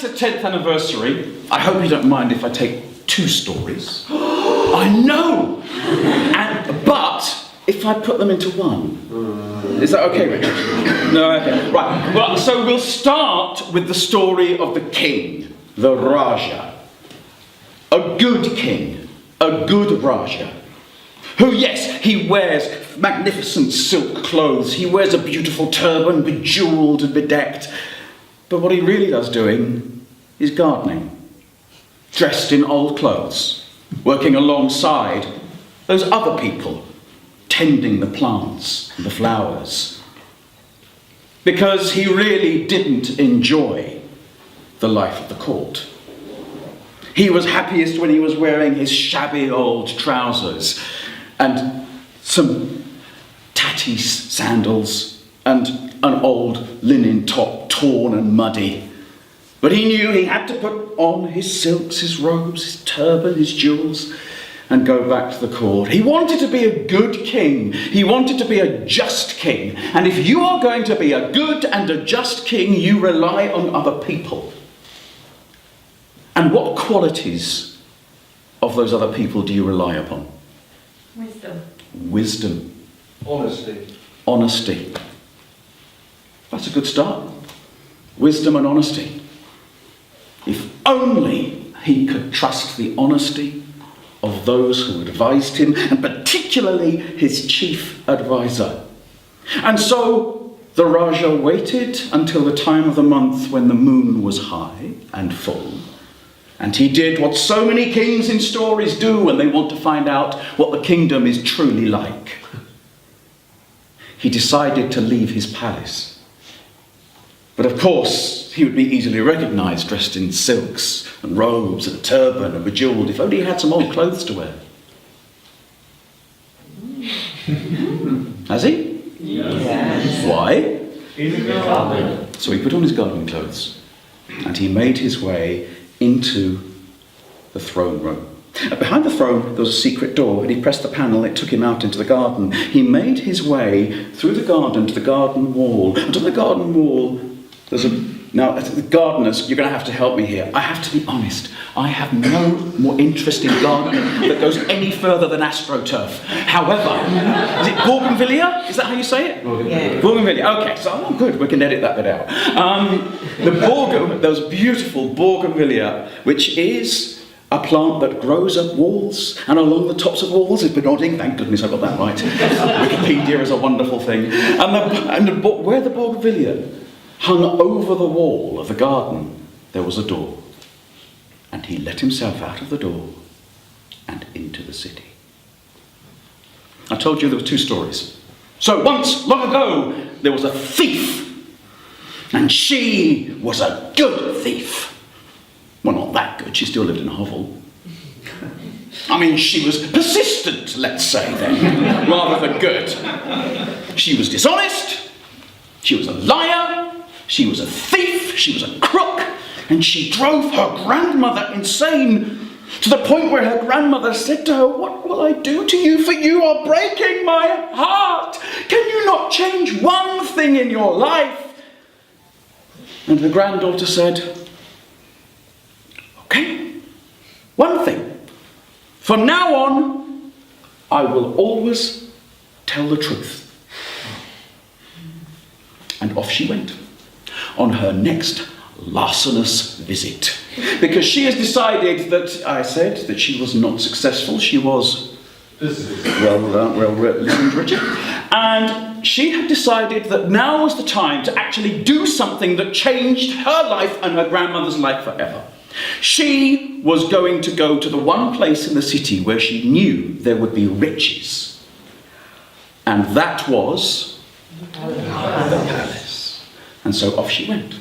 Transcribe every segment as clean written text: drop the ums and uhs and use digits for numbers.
it's the 10th anniversary, I hope you don't mind if I take 2 stories. I know! But if I put them into one, is that okay, Richard? No, okay. Right, well, so we'll start with the story of the king, the Raja. A good king, a good Raja, who, yes, he wears magnificent silk clothes, he wears a beautiful turban, bejewelled and bedecked, but what he really does doing is gardening, dressed in old clothes, working alongside those other people, tending the plants and the flowers, because he really didn't enjoy the life of the court. He was happiest when he was wearing his shabby old trousers and some tatty sandals and an old linen top, torn and muddy. But he knew he had to put on his silks, his robes, his turban, his jewels, and go back to the court. He wanted to be a good king. He wanted to be a just king. And if you are going to be a good and a just king, you rely on other people. And what qualities of those other people do you rely upon? Wisdom. Wisdom. Honesty. Honesty. That's a good start. Wisdom and honesty. If only he could trust the honesty of those who advised him, and particularly his chief advisor. And so the Raja waited until the time of the month when the moon was high and full. And he did what so many kings in stories do when they want to find out what the kingdom is truly like. He decided to leave his palace. But of course, he would be easily recognised dressed in silks and robes and a turban and bejewelled if only he had some old clothes to wear. Has he? Yes. Why? In the garden. So he put on his gardening clothes and he made his way into the throne room. Behind the throne there was a secret door, and he pressed the panel. It took him out into the garden. He made his way through the garden to the garden wall. And on the garden wall there's now, the gardeners, you're going to have to help me here. I have to be honest. I have no more interest in gardening that goes any further than AstroTurf. However, is it Bougainvillea? Is that how you say it? Yeah. Bougainvillea. Okay, so good. We can edit that bit out. There was beautiful Bougainvillea, which is a plant that grows up walls and along the tops of walls. It's been nodding. Thank goodness I got that right. Wikipedia is a wonderful thing. Where the Bougainvillea hung over the wall of the garden, there was a door. And he let himself out of the door and into the city. I told you there were 2 stories. So once, long ago, there was a thief. And she was a good thief. Well, not that good. She still lived in a hovel. I mean, she was persistent, let's say then, rather than good. She was dishonest. She was a liar. She was a thief, she was a crook, and she drove her grandmother insane, to the point where her grandmother said to her, "What will I do to you, for you are breaking my heart? Can you not change one thing in your life?" And the granddaughter said, "Okay, one thing. From now on, I will always tell the truth." And off she went on her next larcenous visit, because she has decided that, I said, that she was not successful. She was, well, listen, Richard, and she had decided that now was the time to actually do something that changed her life and her grandmother's life forever. She was going to go to the one place in the city where she knew there would be riches, and that was the palace. And so off she went.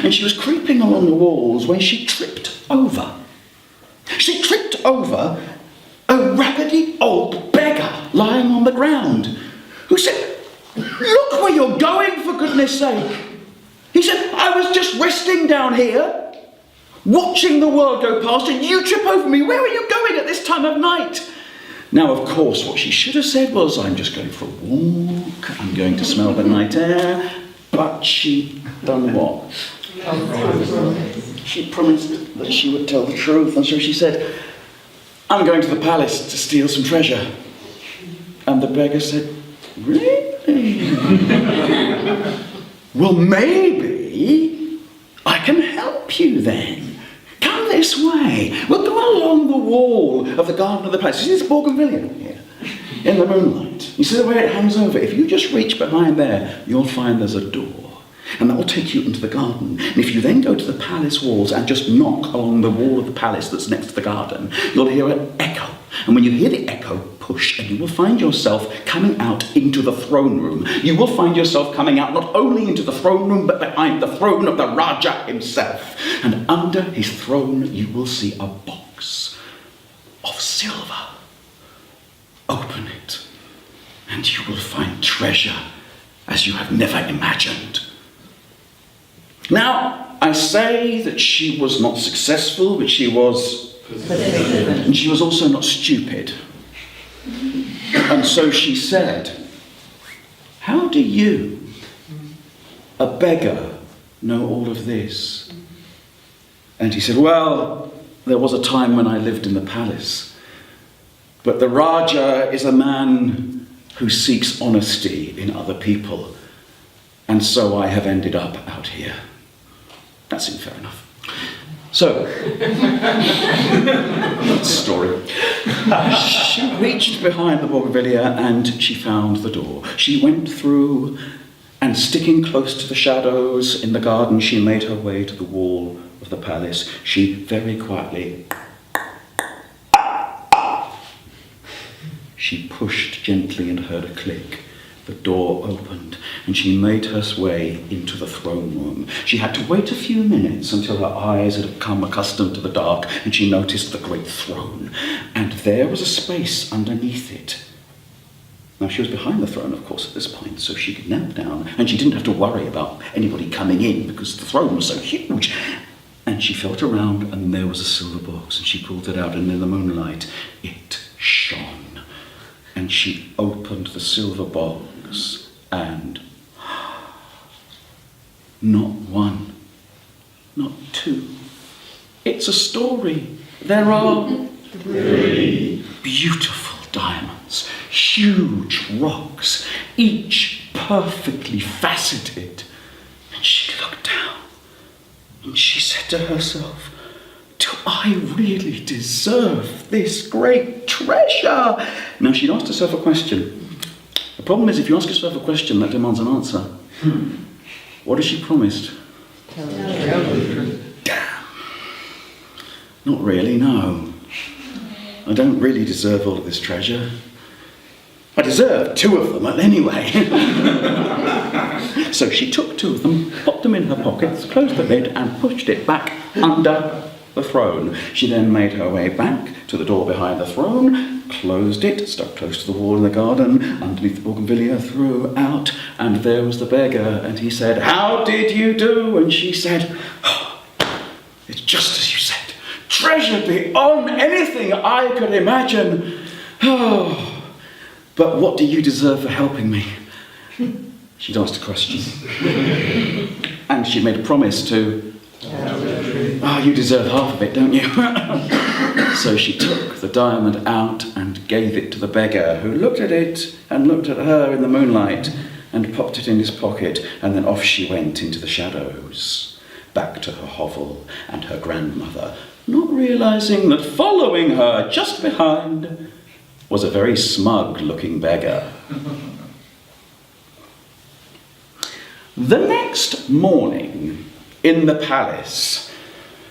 And she was creeping along the walls when she tripped over. She tripped over a raggedy old beggar lying on the ground, who said, "Look where you're going, for goodness sake." He said, "I was just resting down here, watching the world go past, and you trip over me. Where are you going at this time of night?" Now, of course, what she should have said was, "I'm just going for a walk. I'm going to smell the night air." But she done what? She promised that she would tell the truth, and so she said, I'm going to the palace to steal some treasure. And the beggar said, really? Well, maybe I can help you then. Come this way. We'll go along the wall of the garden of the palace. You see this bougainvillea here in the moonlight? You see the way it hangs over? If you just reach behind there, you'll find there's a door. And that will take you into the garden. And if you then go to the palace walls and just knock along the wall of the palace that's next to the garden, you'll hear an echo. And when you hear the echo, push, and you will find yourself coming out into the throne room. You will find yourself coming out not only into the throne room, but behind the throne of the Raja himself. And under his throne, you will see a box of silver. Open it, and you will find treasure as you have never imagined. Now, I say that she was not successful, but she was persistent. And she was also not stupid. And so she said, how do you, a beggar, know all of this? And he said, well, there was a time when I lived in the palace, but the Raja is a man who seeks honesty in other people, and so I have ended up out here. That seemed fair enough. So, that's the story. She reached behind the bougainvillea and she found the door. She went through, and sticking close to the shadows in the garden, she made her way to the wall of the palace. She very quietly, she pushed gently and heard a click. The door opened, and she made her way into the throne room. She had to wait a few minutes until her eyes had become accustomed to the dark, and she noticed the great throne. And there was a space underneath it. Now, she was behind the throne, of course, at this point, so she could kneel down, and she didn't have to worry about anybody coming in, because the throne was so huge. And she felt around, and there was a silver box, and she pulled it out, and in the moonlight, it shone. And she opened the silver box, and not one, not two. It's a story. There are 3 beautiful diamonds, huge rocks, each perfectly faceted. And she looked down, and she said to herself, do I really deserve this great treasure? Now, she'd asked herself a question. The problem is, if you ask yourself a question, that demands an answer. What has she promised? Tell the truth. Damn. Not really, no. I don't really deserve all of this treasure. I deserve 2 of them, anyway. So she took 2 of them, popped them in her pockets, closed the lid, and pushed it back under the throne. She then made her way back to the door behind the throne, closed it, stuck close to the wall in the garden, underneath the bougainvillea, threw out, and there was the beggar, and he said, how did you do? And she said, oh, it's just as you said, treasure beyond anything I could imagine. Oh, but what do you deserve for helping me? She'd asked a question. And she made a promise to, oh, you deserve half of it, don't you? So she took the diamond out and gave it to the beggar, who looked at it and looked at her in the moonlight and popped it in his pocket, and then off she went into the shadows, back to her hovel and her grandmother, not realizing that following her just behind was a very smug-looking beggar. The next morning, in the palace,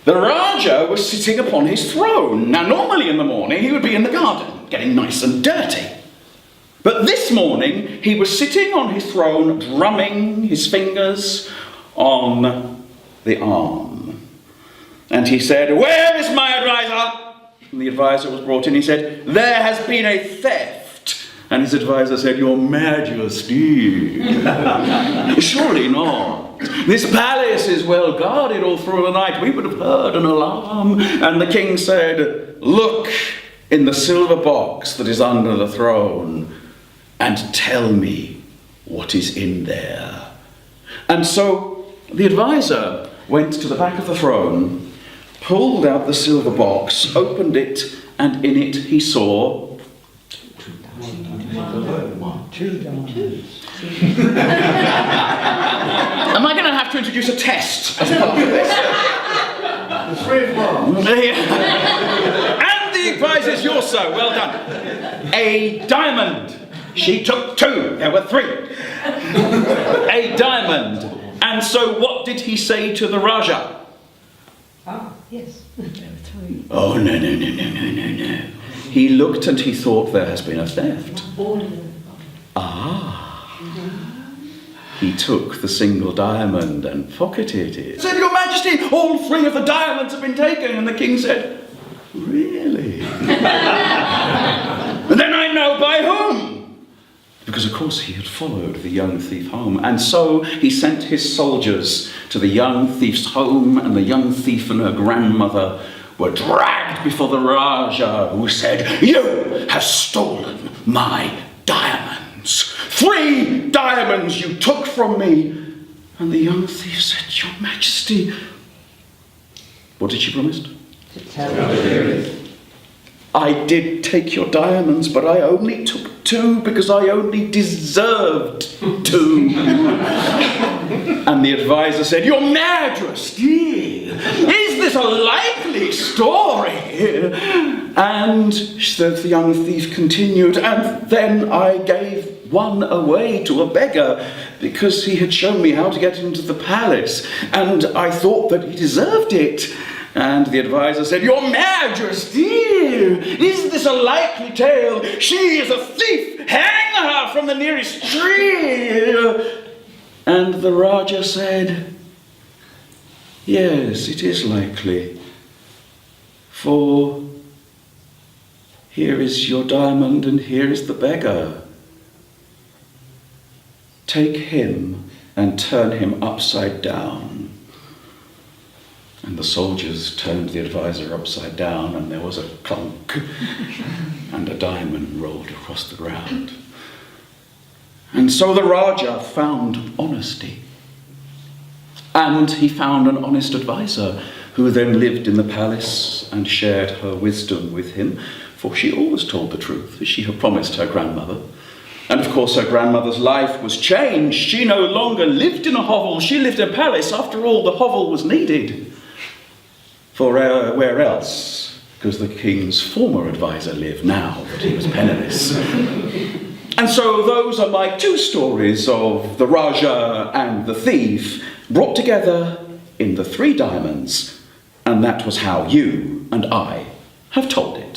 the Raja was sitting upon his throne. Now, normally in the morning, he would be in the garden, getting nice and dirty. But this morning, he was sitting on his throne, drumming his fingers on the arm. And he said, where is my advisor? And the advisor was brought in. He said, there has been a theft. And his advisor said, Your Majesty, surely not. This palace is well guarded all through the night. We would have heard an alarm. And the king said, look in the silver box that is under the throne and tell me what is in there. And so the advisor went to the back of the throne, pulled out the silver box, opened it, and in it he saw... Am I going to have to introduce a test as part of this? And the prize is yours, sir. Well done. A diamond. She took 2. There were 3. A diamond. And so what did he say to the Raja? Ah, yes. There were 3. Oh, no. He looked and he thought, there has been a theft. Ah. He took the single diamond and pocketed it. He said, Your Majesty, all 3 of the diamonds have been taken. And the king said, really? And then I know by whom. Because, of course, he had followed the young thief home. And so he sent his soldiers to the young thief's home, and the young thief and her grandmother were dragged before the Raja, who said, You have stolen my diamonds. 3 diamonds you took from me. And the young thief said, Your Majesty. What did she promise? To tell the truth. I did take your diamonds, but I only took 2 because I only deserved 2. And the advisor said, Your Majesty, is this a likely story? And the young thief continued, and then I gave 1 away to a beggar because he had shown me how to get into the palace, and I thought that he deserved it. And the advisor said, Your Majesty, is this a likely tale? She is a thief. Hang her from the nearest tree. And the Raja said, Yes, it is likely. For here is your diamond and here is the beggar. Take him and turn him upside down. And the soldiers turned the advisor upside down, and there was a clunk, and a diamond rolled across the ground. And so the Raja found honesty. And he found an honest advisor, who then lived in the palace and shared her wisdom with him, for she always told the truth, as she had promised her grandmother. And of course her grandmother's life was changed. She no longer lived in a hovel, she lived in a palace. After all, the hovel was needed. For where else? Because the king's former advisor lived now that he was penniless. And so those are my 2 stories of the Raja and the thief, brought together in the 3 diamonds. And that was how you and I have told it.